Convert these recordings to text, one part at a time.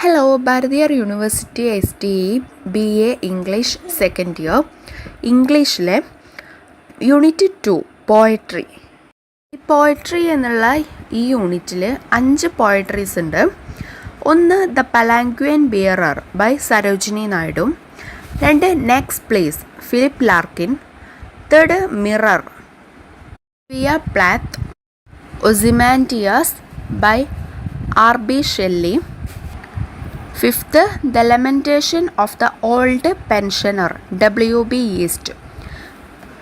Hello, Bharathiar University STE BA English second year. ഇംഗ്ലീഷിലെ unit 2 poetry. ഈ poetry എന്നുള്ള ഈ യൂണിറ്റിൽ 5 പോയട്രീസ് ഉണ്ട്. ഒന്ന് the palanquin bearer by Sarojini Naidu, 2 next place Philip Larkin, 3 mirror via Plath, Ozymandias by R.B. Shelley, 5th The Lamentation of the Old Pensioner W.B. Yeats.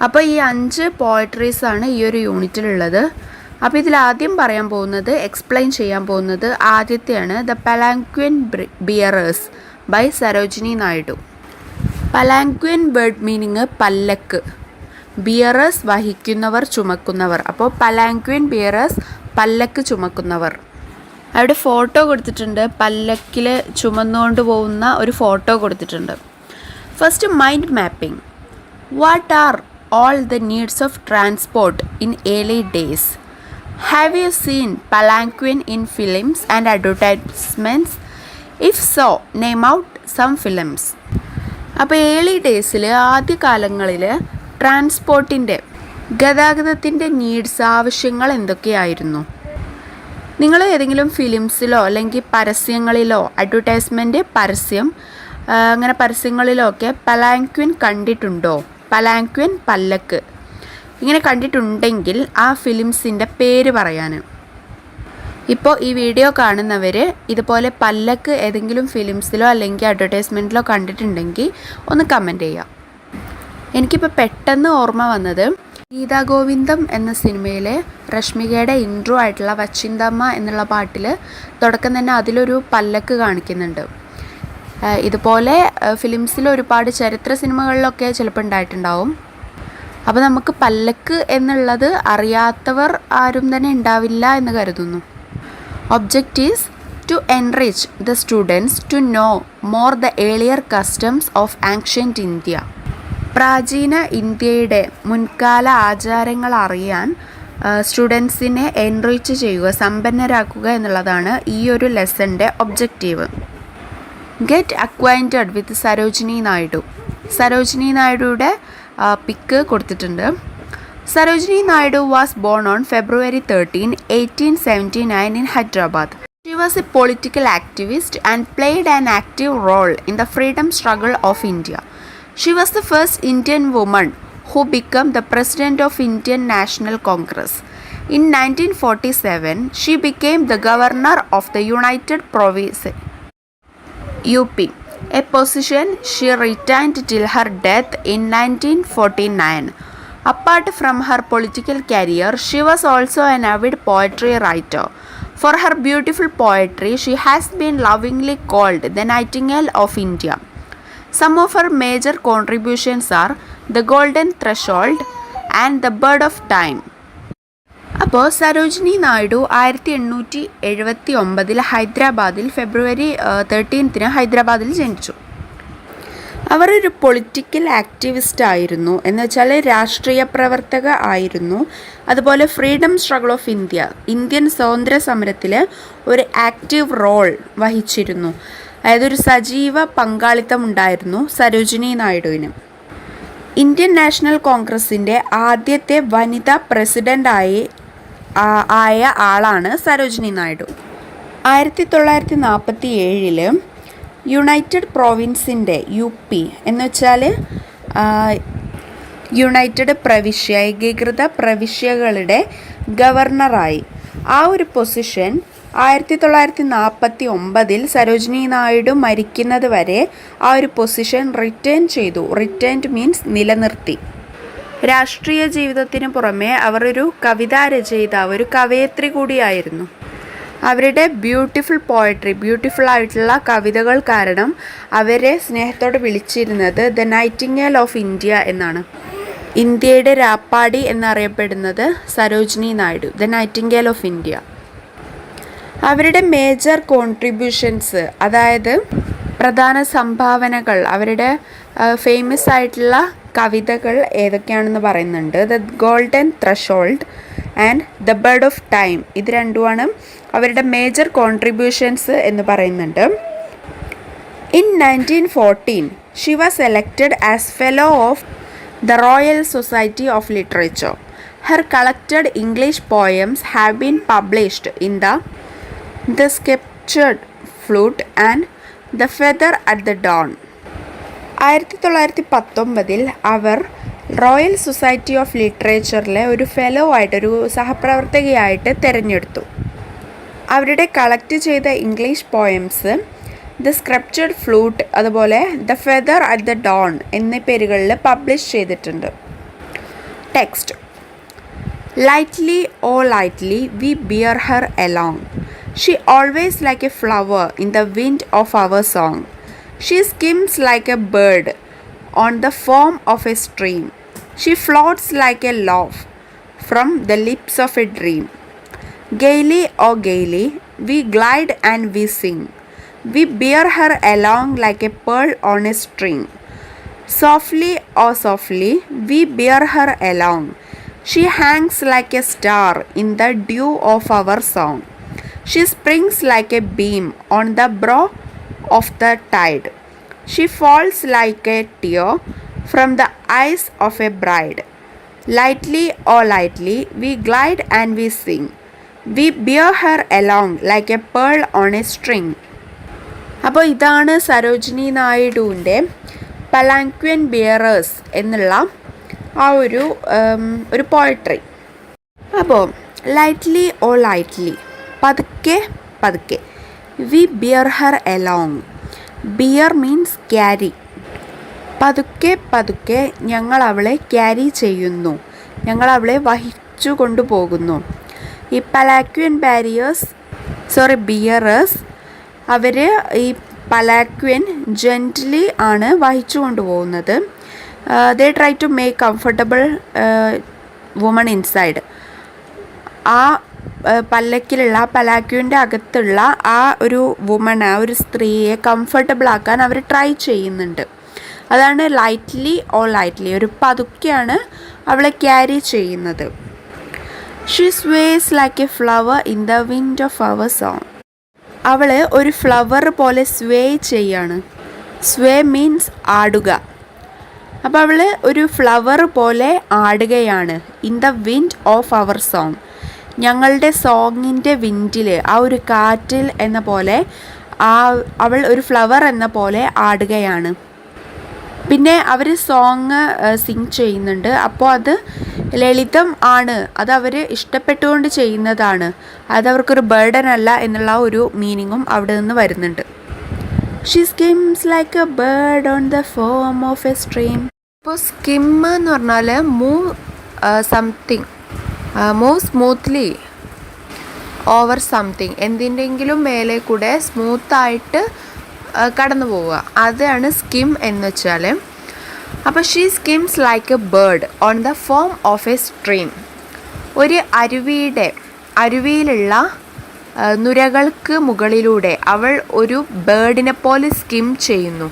അപ്പോൾ ഈ 5 പോയട്രീസാണ് ഈ ഒരു യൂണിറ്റിലുള്ളത്. അപ്പോൾ ഇതിൽ ആദ്യം പറയാൻ പോകുന്നത്, എക്സ്പ്ലെയിൻ ചെയ്യാൻ പോകുന്നത് ആദ്യത്തെയാണ് the palanquin bearers by Sarojini Naidu. Palanquin word meaning പല്ലക്ക്, ബിയറേഴ്സ് വഹിക്കുന്നവർ, ചുമക്കുന്നവർ. അപ്പോൾ പലാങ്ക്വിൻ ബിയറേഴ്സ് പല്ലക്ക് ചുമക്കുന്നവർ. അവിടെ ഫോട്ടോ കൊടുത്തിട്ടുണ്ട്, പല്ലക്കിൽ ചുമന്നുകൊണ്ട് പോകുന്ന ഒരു ഫോട്ടോ കൊടുത്തിട്ടുണ്ട്. First mind mapping. What are all the needs of transport in early days? Have you seen palanquin in films and advertisements? If so, name out some films. അപ്പോൾ early ഡേയ്സിൽ, ആദ്യകാലങ്ങളിൽ ട്രാൻസ്പോർട്ടിൻ്റെ, ഗതാഗതത്തിൻ്റെ needs, ആവശ്യങ്ങൾ എന്തൊക്കെയായിരുന്നു? നിങ്ങൾ ഏതെങ്കിലും ഫിലിംസിലോ അല്ലെങ്കിൽ പരസ്യങ്ങളിലോ, അഡ്വർടൈസ്മെൻറ്റ്, പരസ്യം, അങ്ങനെ പരസ്യങ്ങളിലോ ഒക്കെ പലാങ്ക്വിൻ കണ്ടിട്ടുണ്ടോ? പലാങ്ക്വിൻ, പല്ലക്ക്, ഇങ്ങനെ കണ്ടിട്ടുണ്ടെങ്കിൽ ആ ഫിലിംസിൻ്റെ പേര് പറയാൻ. ഇപ്പോൾ ഈ വീഡിയോ കാണുന്നവർ ഇതുപോലെ പല്ലക്ക് ഏതെങ്കിലും ഫിലിംസിലോ അല്ലെങ്കിൽ അഡ്വർടൈസ്മെൻറ്റിലോ കണ്ടിട്ടുണ്ടെങ്കിൽ ഒന്ന് കമൻറ്റ് ചെയ്യാം. എനിക്കിപ്പോൾ പെട്ടെന്ന് ഓർമ്മ വന്നത്, ഗീതാഗോവിന്ദം എന്ന സിനിമയിലെ രശ്മികയുടെ ഇൻട്രോ ആയിട്ടുള്ള വച്ചിന്തമ്മ എന്നുള്ള പാട്ടിൽ തുടക്കം തന്നെ അതിലൊരു പല്ലക്ക് കാണിക്കുന്നുണ്ട്. ഇതുപോലെ ഫിലിംസിൽ ഒരുപാട് ചരിത്ര സിനിമകളിലൊക്കെ ചിലപ്പോൾ ഉണ്ടായിട്ടുണ്ടാവും. അപ്പോൾ നമുക്ക് പല്ലക്ക് എന്നുള്ളത് അറിയാത്തവർ ആരും തന്നെ ഉണ്ടാവില്ല എന്ന് കരുതുന്നു. Object is to enrich the students to know more the earlier customs of ancient India. പ്രാചീന ഇന്ത്യയുടെ മുൻകാല ആചാരങ്ങൾ അറിയാൻ സ്റ്റുഡൻസിനെ എൻറിച്ച് ചെയ്യുക, സമ്പന്നരാക്കുക എന്നുള്ളതാണ് ഈ ഒരു ലെസൻ്റെ objective. Get acquainted with Sarojini Naidu. Sarojini നായിഡുയുടെ പിക്ക് കൊടുത്തിട്ടുണ്ട്. Sarojini Naidu was born on February 13, 1879 in Hyderabad. She was a political activist and played an active role in the freedom struggle of India. She was the first Indian woman who became the president of Indian National Congress. In 1947, she became the governor of the United Province UP, a position she retained till her death in 1949. Apart from her political career, she was also an avid poetry writer. For her beautiful poetry, she has been lovingly called the Nightingale of India. Some of her major contributions are The Golden Threshold and The Bird of Time. അപ്പോൾ സരോജിനി നായിഡു 1879 ഹൈദരാബാദിൽ February 13 ഹൈദരാബാദിൽ ജനിച്ചു. അവർ ഒരു political activist ആയിരുന്നു, എന്ന് വെച്ചാൽ രാഷ്ട്രീയ പ്രവർത്തക ആയിരുന്നു. അതുപോലെ freedom struggle of India, Indian സ്വാതന്ത്ര്യ സമരത്തിൽ ഒരു ആക്റ്റീവ് റോൾ വഹിച്ചിരുന്നു. അതായത് ഒരു സജീവ പങ്കാളിത്തം ഉണ്ടായിരുന്നു സരോജിനി നായിഡുവിന്. ഇന്ത്യൻ നാഷണൽ കോൺഗ്രസിൻ്റെ ആദ്യത്തെ വനിതാ പ്രസിഡൻ്റായി ആയ ആളാണ് സരോജിനി നായിഡു. 1947 യുണൈറ്റഡ് പ്രോവിൻസിൻ്റെ UP എന്ന് വെച്ചാൽ യുണൈറ്റഡ് പ്രവിശ്യ, ഏകീകൃത പ്രവിശ്യകളുടെ ഗവർണറായി. ആ ഒരു പൊസിഷൻ 1949 സരോജിനി നായിഡു മരിക്കുന്നത് വരെ ആ ഒരു പൊസിഷൻ റിറ്റേൺ ചെയ്തു. റിറ്റേൺഡ് മീൻസ് നിലനിർത്തി. രാഷ്ട്രീയ ജീവിതത്തിന് പുറമെ അവർ ഒരു കവിതാ രചയിതാവ്, ഒരു കവയത്രി കൂടിയായിരുന്നു. അവരുടെ ബ്യൂട്ടിഫുൾ പോയട്രി, ബ്യൂട്ടിഫുൾ ആയിട്ടുള്ള കവിതകൾ കാരണം അവരെ സ്നേഹത്തോടെ വിളിച്ചിരുന്നത് ദ നൈറ്റിംഗേൽ ഓഫ് ഇന്ത്യ എന്നാണ്. ഇന്ത്യയുടെ രാപ്പാടി എന്നറിയപ്പെടുന്നത് Sarojini Naidu, the Nightingale of India. അവരുടെ മേജർ കോൺട്രിബ്യൂഷൻസ്, അതായത് പ്രധാന സംഭാവനകൾ, അവരുടെ ഫേമസ് ആയിട്ടുള്ള കവിതകൾ ഏതൊക്കെയാണെന്ന് പറയുന്നുണ്ട്. The golden threshold and the bird of time, ഇത് രണ്ടുമാണ് അവരുടെ മേജർ കോൺട്രിബ്യൂഷൻസ് എന്ന് പറയുന്നുണ്ട്. In 1914, she was elected as Fellow of the Royal Society of Literature. Her collected English poems have been published in The Sculptured Flute and The Feather at the Dawn. 1919 അവർ royal society of ലിറ്ററേച്ചറിലെ ഒരു fellow ആയിട്ട്, ഒരു സഹപ്രവർത്തകയായിട്ട് തിരഞ്ഞെടുത്തു. അവരുടെ collect ചെയ്ത English poems the scripted flute, അതുപോലെ the feather at the dawn എന്നീ പേരുകളിൽ പബ്ലിഷ് ചെയ്തിട്ടുണ്ട്. Text: Lightly, oh lightly, we bear her along. She always like a flower in the wind of our song. She skims like a bird on the foam of a stream. She floats like a laugh from the lips of a dream. Gaily, oh gaily, we glide and we sing. We bear her along like a pearl on a string. Softly, oh softly, we bear her along. She hangs like a star in the dew of our song. She springs like a beam on the brow of the tide. She falls like a tear from the eyes of a bride. Lightly, oh lightly, we glide and we sing. We bear her along like a pearl on a string. അപ്പോൾ ഇതാണ് Sarojini നായിഡുവിൻ്റെ പലാങ്ക്വിൻ bearers എന്നുള്ള ആ ഒരു poetry. അപ്പോൾ lightly ഓ lightly, പതുക്കെ പതുക്കെ, we bear her along. Bear means carry. പതുക്കെ പതുക്കെ ഞങ്ങൾ അവളെ ക്യാരി ചെയ്യുന്നു, ഞങ്ങൾ അവളെ വഹിച്ചു കൊണ്ടുപോകുന്നു. ഈ പലാക്വിൻ ബിയറേഴ്സ് അവർ ഈ പലാക്വിൻ ജെൻ്റ്ലി ആണ് വഹിച്ചു കൊണ്ടുപോകുന്നത്. They try to make comfortable woman inside. ആ പല്ലക്കിലുള്ള പലാക്വിൻ്റെ അകത്തുള്ള ആ ഒരു വുമൺ, ആ ഒരു സ്ത്രീയെ കംഫർട്ടബിൾ ആക്കാൻ അവർ ട്രൈ ചെയ്യുന്നുണ്ട്. അതാണ് ലൈറ്റ്ലി ഓ ലൈറ്റ്ലി, ഒരു പതുക്കെയാണ് അവളെ ക്യാരി ചെയ്യുന്നത്. She sways like a flower in the wind of our song. അവൾ ഒരു ഫ്ലവർ പോലെ സ്വേ ചെയ്യാണ്. സ്വേ മീൻസ് ആടുക. അപ്പോൾ അവൾ ഒരു ഫ്ലവർ പോലെ ആടുകയാണ്. In the wind of our song, ഞങ്ങളുടെ സോങ്ങിൻ്റെ വിൻഡിൽ, ആ ഒരു കാറ്റിൽ എന്ന പോലെ അവൾ ഒരു ഫ്ലവർ എന്ന പോലെ ആടുകയാണ്. പിന്നെ അവർ സോങ് സിങ് ചെയ്യുന്നുണ്ട്. അപ്പോൾ അത് ലളിതം ആണ്, അത് അവർ ഇഷ്ടപ്പെട്ടുകൊണ്ട് ചെയ്യുന്നതാണ്, അതവർക്കൊരു ബർഡൻ അല്ല എന്നുള്ള ഒരു മീനിങ്ങും അവിടെ നിന്ന് വരുന്നുണ്ട്. She skims like a bird on the foam of a stream. ഇപ്പോൾ സ്കിം എന്ന് പറഞ്ഞാൽ മൂവ് സ്മൂത്ത്ലി ഓവർ സംതിങ്, എന്തിൻ്റെങ്കിലും മേലെ കൂടെ സ്മൂത്തായിട്ട് കടന്നു പോവുക, അതാണ് സ്കിം എന്ന് വെച്ചാൽ. അപ്പോൾ she skims like a bird on the foam of a stream. ഒരു അരുവിയിലുള്ള നുരകൾക്ക് മുകളിലൂടെ അവൾ ഒരു ബേർഡിനെ പോലെ സ്കിം ചെയ്യുന്നു.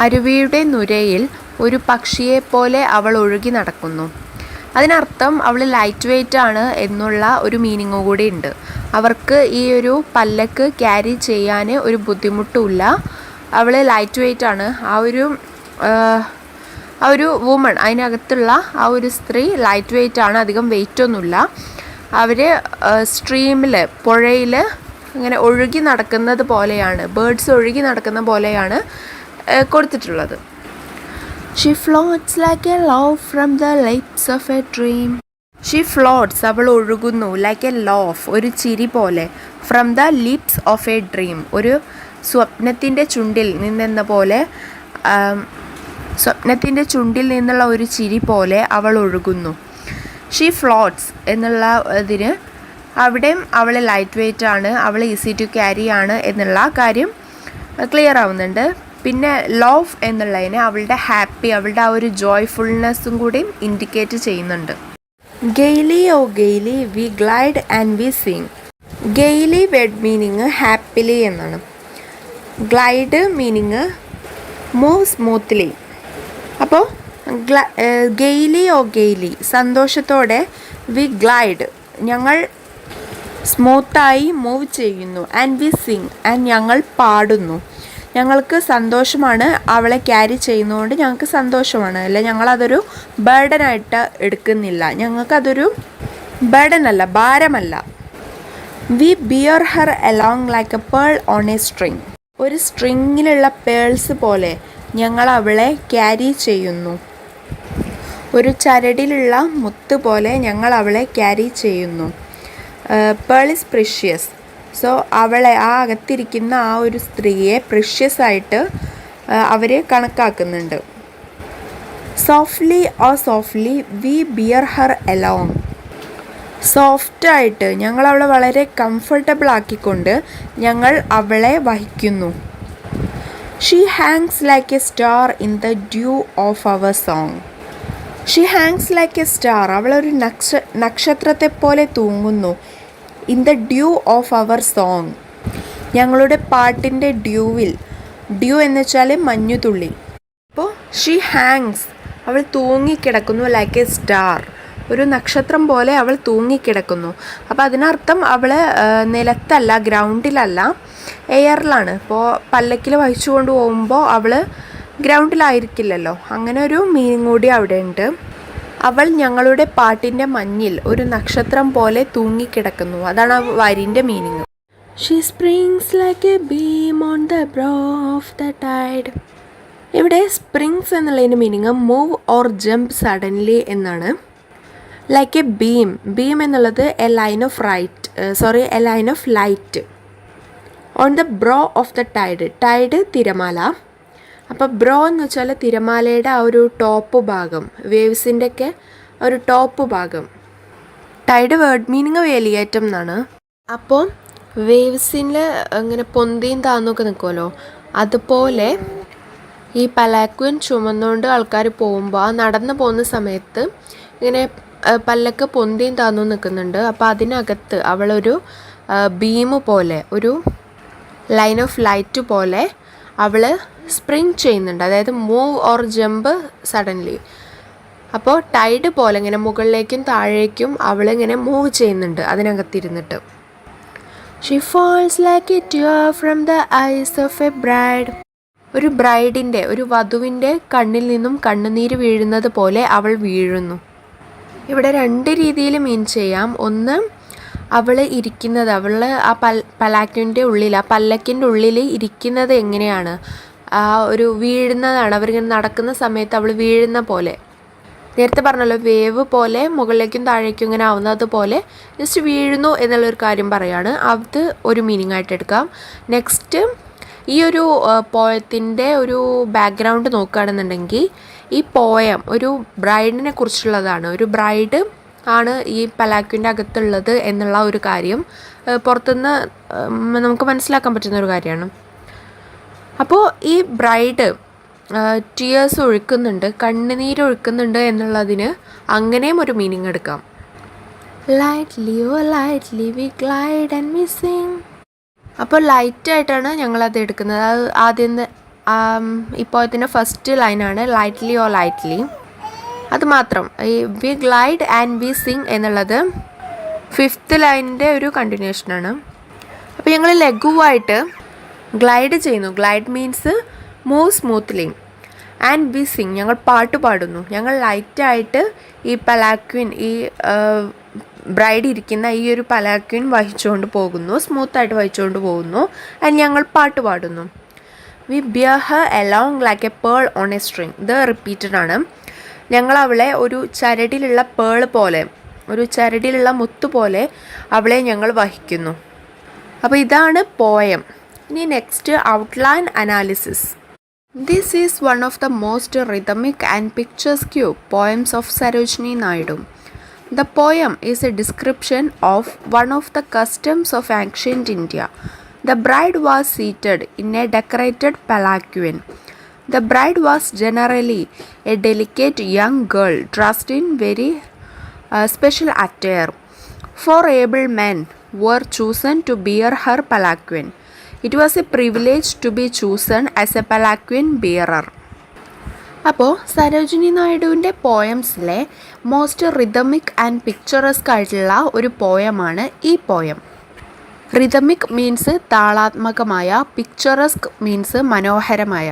അരുവിയുടെ നുരയിൽ ഒരു പക്ഷിയെപ്പോലെ അവൾ ഒഴുകി നടക്കുന്നു. അതിനർത്ഥം അവൾ ലൈറ്റ് വെയ്റ്റ് ആണ് എന്നുള്ള ഒരു മീനിങ് കൂടി ഉണ്ട്. അവർക്ക് ഈ ഒരു പല്ലക്ക് ക്യാരി ചെയ്യാൻ ഒരു ബുദ്ധിമുട്ടുമില്ല. അവൾ ലൈറ്റ് വെയ്റ്റ് ആണ്. ആ ഒരു വുമൺ, അതിനകത്തുള്ള ആ ഒരു സ്ത്രീ ലൈറ്റ് വെയ്റ്റ് ആണ്, അധികം വെയിറ്റ് ഒന്നുമില്ല. അവർ സ്ട്രീമിൽ, പുഴയിൽ ഇങ്ങനെ ഒഴുകി നടക്കുന്നത് പോലെയാണ്, ബേർഡ്സ് ഒഴുകി നടക്കുന്ന പോലെയാണ് കൊടുത്തിട്ടുള്ളത്. She floats like a laugh from the lips of a dream. She floats, അവൾ ഒഴുകുന്നു, like a laugh, ഒരു ചിരി പോലെ, from the lips of a dream, ഒരു സ്വപ്നത്തിൻ്റെ ചുണ്ടിൽ നിന്നുള്ള ഒരു ചിരി പോലെ അവൾ ഒഴുകുന്നു. ഷീ ഫ്ലോട്ട്സ് എന്നുള്ള ഇതിന് അവിടെയും അവൾ ലൈറ്റ് വെയ്റ്റ് ആണ്, അവൾ ഈസി ടു ക്യാരി ആണ് എന്നുള്ള കാര്യം ക്ലിയർ ആവുന്നുണ്ട്. പിന്നെ ലവ് എന്നുള്ളതിന് അവളുടെ ഹാപ്പി, അവളുടെ ആ ഒരു ജോയ്ഫുൾനെസ്സും കൂടി ഇൻഡിക്കേറ്റ് ചെയ്യുന്നുണ്ട്. Gaily oh gaily we glide and we sing. Gaily word meaning happily എന്നാണ്. Glide meaning move smoothly. അപ്പോൾ ഗെയ്ലി ഓ ഗെയ്ലി സന്തോഷത്തോടെ, വി ഗ്ലൈഡ് ഞങ്ങൾ സ്മൂത്തായി മൂവ് ചെയ്യുന്നു, ആൻഡ് വി സിങ് ആൻഡ് ഞങ്ങൾ പാടുന്നു. ഞങ്ങൾക്ക് സന്തോഷമാണ് അവളെ ക്യാരി ചെയ്യുന്നതുകൊണ്ട് ഞങ്ങൾക്ക് സന്തോഷമാണ്, അല്ല ഞങ്ങളതൊരു ബർഡനായിട്ട് എടുക്കുന്നില്ല, ഞങ്ങൾക്കതൊരു ബർഡൻ അല്ല, ഭാരമല്ല. We bear her along like a pearl on a string. ഒരു സ്ട്രിങ്ങിലുള്ള പേൾസ് പോലെ ഞങ്ങൾ അവളെ ക്യാരി ചെയ്യുന്നു. ഒരു ചരടിലുള്ള മുത്ത് പോലെ ഞങ്ങൾ അവളെ ക്യാരി ചെയ്യുന്നു. Pearl is precious. സോ അവളെ ആ അകത്തിരിക്കുന്ന ആ ഒരു സ്ത്രീയെ പ്രിഷ്യസ് ആയിട്ട് അവർ കണക്കാക്കുന്നുണ്ട്. Softly softly we bear her along. സോഫ്റ്റായിട്ട് ഞങ്ങൾ അവളെ വളരെ കംഫർട്ടബിൾ ആക്കിക്കൊണ്ട് ഞങ്ങൾ അവളെ വഹിക്കുന്നു. She hangs like a star in the dew of our song. She hangs like a star. അവളൊരു നക്ഷത്രത്തെ പോലെ തൂങ്ങുന്നു. In the dew of our song. ഞങ്ങളുടെ പാട്ടിൻ്റെ ഡ്യൂവിൽ. ഡ്യൂ എന്ന് വെച്ചാൽ മഞ്ഞുതുള്ളി. അപ്പോൾ ഷീ ഹാങ്സ്, അവൾ തൂങ്ങിക്കിടക്കുന്നു. ലൈക്ക് എ സ്റ്റാർ, ഒരു നക്ഷത്രം പോലെ അവൾ തൂങ്ങിക്കിടക്കുന്നു. അപ്പോൾ അതിനർത്ഥം അവൾ നിലത്തല്ല, ഗ്രൗണ്ടിലല്ല, എയറിലാണ്. ഇപ്പോൾ പല്ലക്കിൽ വഹിച്ചു കൊണ്ട് പോകുമ്പോൾ അവൾ ഗ്രൗണ്ടിലായിരിക്കില്ലല്ലോ. അങ്ങനെ ഒരു മീനിങ് കൂടി അവിടെ ഉണ്ട്. അവൾ ഞങ്ങളുടെ പാട്ടിൻ്റെ മഞ്ഞിൽ ഒരു നക്ഷത്രം പോലെ തൂങ്ങിക്കിടക്കുന്നു. അതാണ് ആ വരിൻ്റെ meaning. She springs like a beam on the brow of the tide. ഇവിടെ സ്പ്രിങ്സ് എന്നുള്ളതിൻ്റെ meaning move or jump suddenly എന്നാണ്. Like a beam. ബീം എന്നുള്ളത് a line of light. On the brow of the tide. Tide തിരമാല. അപ്പോൾ bro എന്ന് വെച്ചാൽ തിരമാലയുടെ ആ ഒരു ടോപ്പ് ഭാഗം, വേവ്സിൻ്റെ ഒക്കെ ഒരു ടോപ്പ് ഭാഗം. ടൈഡ് വേർഡ് മീനിങ് വേലിയേറ്റം എന്നാണ്. അപ്പോൾ വേവ്സിൽ ഇങ്ങനെ പൊന്തിയും താന്നൊക്കെ നിൽക്കുമല്ലോ, അതുപോലെ ഈ പലാക്വിൻ ചുമന്നുകൊണ്ട് ആൾക്കാർ പോകുമ്പോൾ, ആ നടന്നു പോകുന്ന സമയത്ത് ഇങ്ങനെ പല്ലക്ക് പൊന്തിയും താന്നും നിൽക്കുന്നുണ്ട്. അപ്പോൾ അതിനകത്ത് അവളൊരു ബീം പോലെ, ഒരു ലൈൻ ഓഫ് ലൈറ്റ് പോലെ അവൾ സ്പ്രിങ് ചെയ്യുന്നുണ്ട്, അതായത് മൂവ് ഓർ ജമ്പ് സഡൻലി. അപ്പോൾ ടൈഡ് പോലെ ഇങ്ങനെ മുകളിലേക്കും താഴേക്കും അവളിങ്ങനെ മൂവ് ചെയ്യുന്നുണ്ട് അതിനകത്തിരുന്നിട്ട്. She falls like a tear from the eyes of a bride. ഒരു ബ്രൈഡിൻ്റെ, ഒരു വധുവിൻ്റെ കണ്ണിൽ നിന്നും കണ്ണുനീര് വീഴുന്നത് പോലെ അവൾ വീഴുന്നു. ഇവിടെ രണ്ട് രീതിയിൽ മീൻ ചെയ്യാം. ഒന്ന്, അവൾ ഇരിക്കുന്നത്, അവൾ ആ പലാക്കിൻ്റെ ഉള്ളിൽ, ആ പല്ലക്കിൻ്റെ ഉള്ളിൽ ഇരിക്കുന്നത് എങ്ങനെയാണ്, ആ ഒരു വീഴുന്നതാണ്. അവരിങ്ങനെ നടക്കുന്ന സമയത്ത് അവൾ വീഴുന്ന പോലെ, നേരത്തെ പറഞ്ഞല്ലോ വേവ് പോലെ മുകളിലേക്കും താഴേക്കും ഇങ്ങനെ ആവുന്നത് പോലെ ജസ്റ്റ് വീഴുന്നു എന്നുള്ളൊരു കാര്യം പറയാണ്. അത് ഒരു മീനിങ് ആയിട്ട് എടുക്കാം. നെക്സ്റ്റ്, ഈ ഒരു പോയത്തിൻ്റെ ഒരു ബാക്ക്ഗ്രൗണ്ട് നോക്കുകയാണെന്നുണ്ടെങ്കിൽ ഈ പോയം ഒരു ബ്രൈഡിനെ കുറിച്ചുള്ളതാണ്. ഒരു ബ്രൈഡ് ആണ് ഈ പലാക്വിൻ്റെ അകത്തുള്ളത് എന്നുള്ള ഒരു കാര്യം പുറത്തുനിന്ന് നമുക്ക് മനസ്സിലാക്കാൻ പറ്റുന്ന ഒരു കാര്യമാണ്. അപ്പോൾ ഈ ബ്രൈഡ് ടിയേഴ്സ് ഒഴുക്കുന്നുണ്ട്, കണ്ണുനീര് ഒഴുക്കുന്നുണ്ട് എന്നുള്ളതിന് അങ്ങനെയും ഒരു മീനിങ് എടുക്കാം. Lightly oh lightly we glide and we sing. അപ്പോൾ ലൈറ്റായിട്ടാണ് ഞങ്ങളത് എടുക്കുന്നത്. അത് ആദ്യം ഇപ്പോൾ ഇതിൻ്റെ ഫസ്റ്റ് ലൈനാണ് ലൈറ്റ്ലി ഓ ലൈറ്റ്ലി. അത് മാത്രം. ഈ we glide and we sing എന്നുള്ളത് ഫിഫ്ത്ത് ലൈനിൻ്റെ ഒരു കണ്ടിന്യൂഷനാണ്. അപ്പോൾ ഞങ്ങൾ ലഘുവായിട്ട് ഗ്ലൈഡ് ചെയ്യുന്നു. Glide means move smoothly. And we sing, ഞങ്ങൾ പാട്ട് പാടുന്നു. ഞങ്ങൾ ലൈറ്റായിട്ട് ഈ പലാക്വിൻ, ഈ ബ്രൈഡ് ഇരിക്കുന്ന ഈ ഒരു പലാക്വിൻ വഹിച്ചുകൊണ്ട് പോകുന്നു, സ്മൂത്തായിട്ട് വഹിച്ചുകൊണ്ട് പോകുന്നു. ആൻഡ് ഞങ്ങൾ പാട്ട് പാടുന്നു. We bear her along like a pearl on a string. ഇത് റിപ്പീറ്റഡ് ആണ്. ഞങ്ങൾ അവളെ ഒരു ചരടിലുള്ള പേൾ പോലെ, ഒരു ചരടിലുള്ള മുത്ത് പോലെ അവളെ ഞങ്ങൾ വഹിക്കുന്നു. അപ്പോൾ ഇതാണ് പോയം. ഇനി next, outline analysis. This is one of the most rhythmic and picturesque poems of Sarojini Naidu. The poem is a description of one of the customs of ancient India. The bride was seated in a decorated palanquin. The bride was generally a delicate young girl dressed in very special attire. Four able men were chosen to bear her palanquin. It was a privilege to be chosen as a palanquin bearer. അപ്പോൾ സരോജിനി നായിഡുവിൻ്റെ പോയംസിലെ most rhythmic and picturesque ആയിട്ടുള്ള ഒരു പോയമാണ് ഈ poem. Rhythmic means താളാത്മകമായ, picturesque means മനോഹരമായ.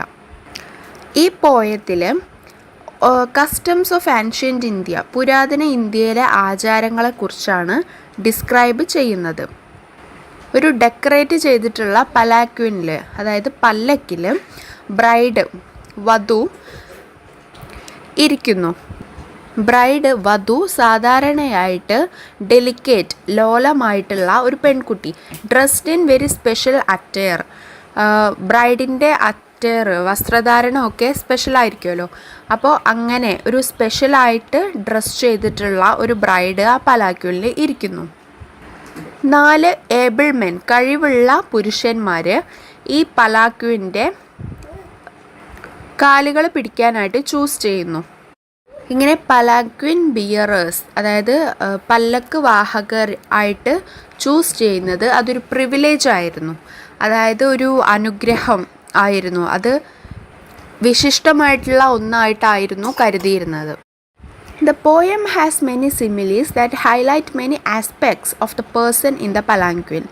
ഈ പോയത്തിൽ കസ്റ്റംസ് ഓഫ് ആൻഷ്യൻ്റ് ഇന്ത്യ, പുരാതന ഇന്ത്യയിലെ ആചാരങ്ങളെക്കുറിച്ചാണ് ഡിസ്ക്രൈബ് ചെയ്യുന്നത്. ഒരു ഡെക്കറേറ്റ് ചെയ്തിട്ടുള്ള പലാക്വിനിൽ, അതായത് പല്ലക്കിൽ ബ്രൈഡ്, വധു ഇരിക്കുന്നു. ബ്രൈഡ്, വധു സാധാരണയായിട്ട് ഡെലിക്കേറ്റ്, ലോലമായിട്ടുള്ള ഒരു പെൺകുട്ടി, dressed in very special attire. ബ്രൈഡിൻ്റെ അറ്റയർ, വസ്ത്രധാരണമൊക്കെ സ്പെഷ്യലായിരിക്കുമല്ലോ. അപ്പോൾ അങ്ങനെ ഒരു സ്പെഷ്യലായിട്ട് ഡ്രസ് ചെയ്തിട്ടുള്ള ഒരു ബ്രൈഡ് ആ പലാക്വിനിൽ ഇരിക്കുന്നു. 4 ഏബിൾ മെൻ, കഴിവുള്ള പുരുഷന്മാർ ഈ പലാക്വിൻ്റെ കാലുകൾ പിടിക്കാനായിട്ട് ചൂസ് ചെയ്യുന്നു. ഇങ്ങനെ പലാക്വിൻ ബിയറേഴ്സ്, അതായത് പല്ലക്ക് വാഹകർ ആയിട്ട് ചൂസ് ചെയ്യുന്നത് അതൊരു പ്രിവിലേജ് ആയിരുന്നു, അതായത് ഒരു അനുഗ്രഹം ആയിരുന്നു. അത് വിശിഷ്ടമായിട്ടുള്ള ഒന്നായിട്ടായിരുന്നു കരുതിയിരുന്നത്. The poem has many similes that highlight many aspects of the person in the palanquin.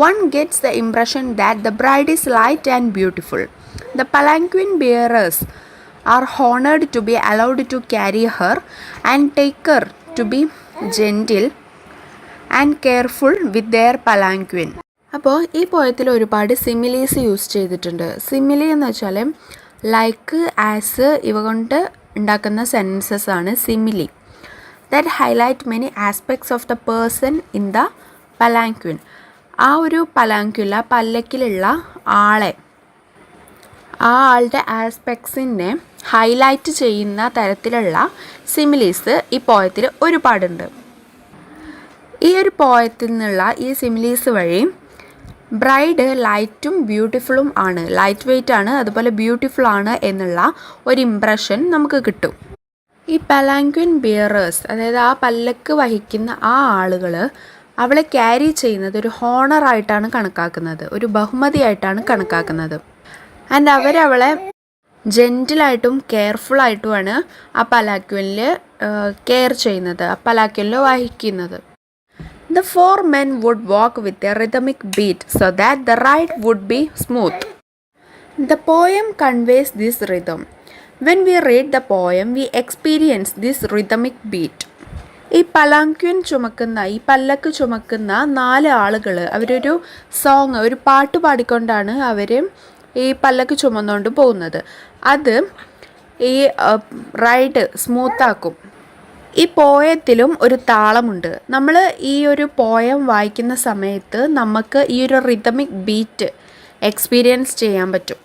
One gets the impression that the bride is light and beautiful. The palanquin bearers are honored to be allowed to carry her and take her to be gentle and careful with their palanquin. അപ്പോൾ ഈ പോയത്തിൽ ഒരുപാട് similes use ചെയ്തിട്ടുണ്ട്. Simile എന്ന് വെച്ചാൽ like, as ഇവ കൊണ്ട് ഉണ്ടാക്കുന്ന sentences ആണ് simile. That highlight many aspects of the person in the palanquin. ആ ഒരു പലാങ്ക്വില, പല്ലക്കിലുള്ള ആളെ, ആ ആളുടെ ആസ്പെക്ട്സിനെ ഹൈലൈറ്റ് ചെയ്യുന്ന തരത്തിലുള്ള സിമിലീസ് ഈ പോയത്തിൽ ഒരുപാടുണ്ട്. ഈ ഒരു പോയത്തിൽ നിന്നുള്ള ഈ സിമിലീസ് വഴി ബ്രൈഡ് ലൈറ്റും ബ്യൂട്ടിഫുള്ളും ആണ്, ലൈറ്റ് വെയ്റ്റ് ആണ്, അതുപോലെ ബ്യൂട്ടിഫുൾ ആണ് എന്നുള്ള ഒരു ഇംപ്രഷൻ നമുക്ക് കിട്ടും. ഈ പലാങ്ക്വിൻ ബിയറേഴ്സ്, അതായത് ആ പല്ലക്ക് വഹിക്കുന്ന ആ ആളുകൾ അവളെ ക്യാരി ചെയ്യുന്നത് ഒരു ഹോണറായിട്ടാണ് കണക്കാക്കുന്നത്, ഒരു ബഹുമതിയായിട്ടാണ് കണക്കാക്കുന്നത്. ആൻഡ് അവരവളെ ജെൻറ്റിലായിട്ടും കെയർഫുള്ളായിട്ടുമാണ് ആ പലാക്വിനിൽ കെയർ ചെയ്യുന്നത്, ആ പലാക്വിനിൽ വഹിക്കുന്നത്. The 4 men would walk with a rhythmic beat so that the ride would be smooth. The poem conveys this rhythm. When we read the poem, we experience this rhythmic beat. ഈ പലാങ്ക്വിൻ ചുമക്കുന്ന, ഈ പല്ലക്ക് ചുമക്കുന്ന 4 ആളുകൾ അവരൊരു song, ഒരു പാട്ട് പാടിക്കൊണ്ടാണ് അവർ ഈ പല്ലക്ക് ചുമന്നുകൊണ്ട് പോകുന്നത്. അത് ഈ റൈഡ് സ്മൂത്താക്കും. ഈ പോയത്തിലും ഒരു താളമുണ്ട്. നമ്മൾ ഈ ഒരു പോയം വായിക്കുന്ന സമയത്ത് നമുക്ക് ഈ ഒരു റിതമിക് ബീറ്റ് എക്സ്പീരിയൻസ് ചെയ്യാൻ പറ്റും.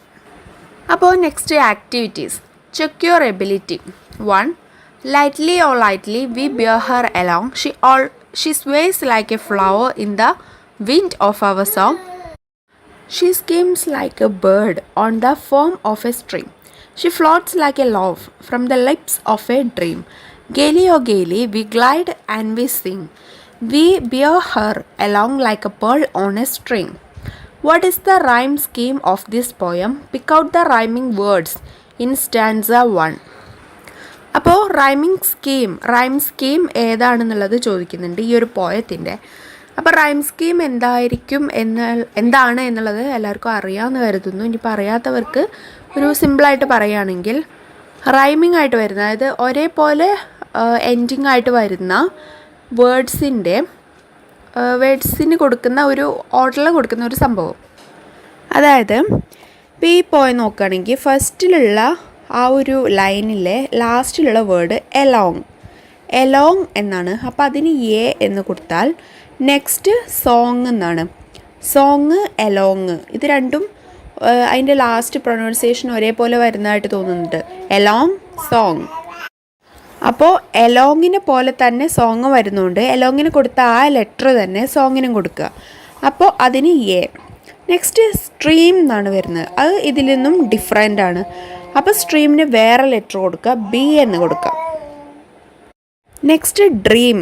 അപ്പോൾ next activities. Check your ability. 1. Lightly or lightly we bear her along. She sways like a flower in the wind of our song. She skims like a bird on the foam of a stream. She floats like a love from the lips of a dream. Gaily oh gaily we glide and we sing. We bear her along like a pearl on a string. What is the rhyme scheme of this poem? Pick out the rhyming words in stanza 1. അപ്പോൾ rhyme scheme ഏതാണെന്നുള്ളത് ചോദിക്കുന്നുണ്ട് ഈ ഒരു പോയത്തിൻ്റെ. അപ്പോൾ rhyme scheme എന്താണ് എന്നുള്ളത് എല്ലാവർക്കും അറിയാമെന്ന് കരുതുന്നു. ഇനിയിപ്പോൾ അറിയാത്തവർക്ക് ഒരു സിമ്പിളായിട്ട് പറയുകയാണെങ്കിൽ, റൈമിംഗ് ആയിട്ട് വരുന്ന, അതായത് ഒരേപോലെ എൻഡിങ് ആയിട്ട് വരുന്ന വേർഡ്സിന് കൊടുക്കുന്ന ഒരു ഓർഡറിൽ കൊടുക്കുന്ന ഒരു സംഭവം. അതായത് ഇപ്പോൾ ഈ പോയം നോക്കുകയാണെങ്കിൽ ഫസ്റ്റിലുള്ള ആ ഒരു ലൈനിലെ ലാസ്റ്റിലുള്ള വേർഡ് എലോങ് എന്നാണ്. അപ്പോൾ അതിന് എ എന്ന് കൊടുത്താൽ നെക്സ്റ്റ് സോങ് എന്നാണ്. സോങ്, എലോങ്, ഇത് രണ്ടും അതിൻ്റെ ലാസ്റ്റ് പ്രൊനൗൺസിയേഷൻ ഒരേപോലെ വരുന്നതായിട്ട് തോന്നുന്നുണ്ട്. Along, song. അപ്പോൾ എലോങ്ങിനെ പോലെ തന്നെ സോങ് വരുന്നുണ്ട്. എലോങ്ങിന് കൊടുത്ത ആ ലെറ്റർ തന്നെ സോങ്ങിനും കൊടുക്കുക. അപ്പോൾ അതിന് എ. നെക്സ്റ്റ് സ്ട്രീം എന്നാണ് വരുന്നത്. അത് ഇതിൽ നിന്നും ഡിഫറെൻ്റ് ആണ്. അപ്പോൾ സ്ട്രീമിന് വേറെ ലെറ്റർ കൊടുക്കുക, ബി എന്ന് കൊടുക്കുക. നെക്സ്റ്റ് ഡ്രീം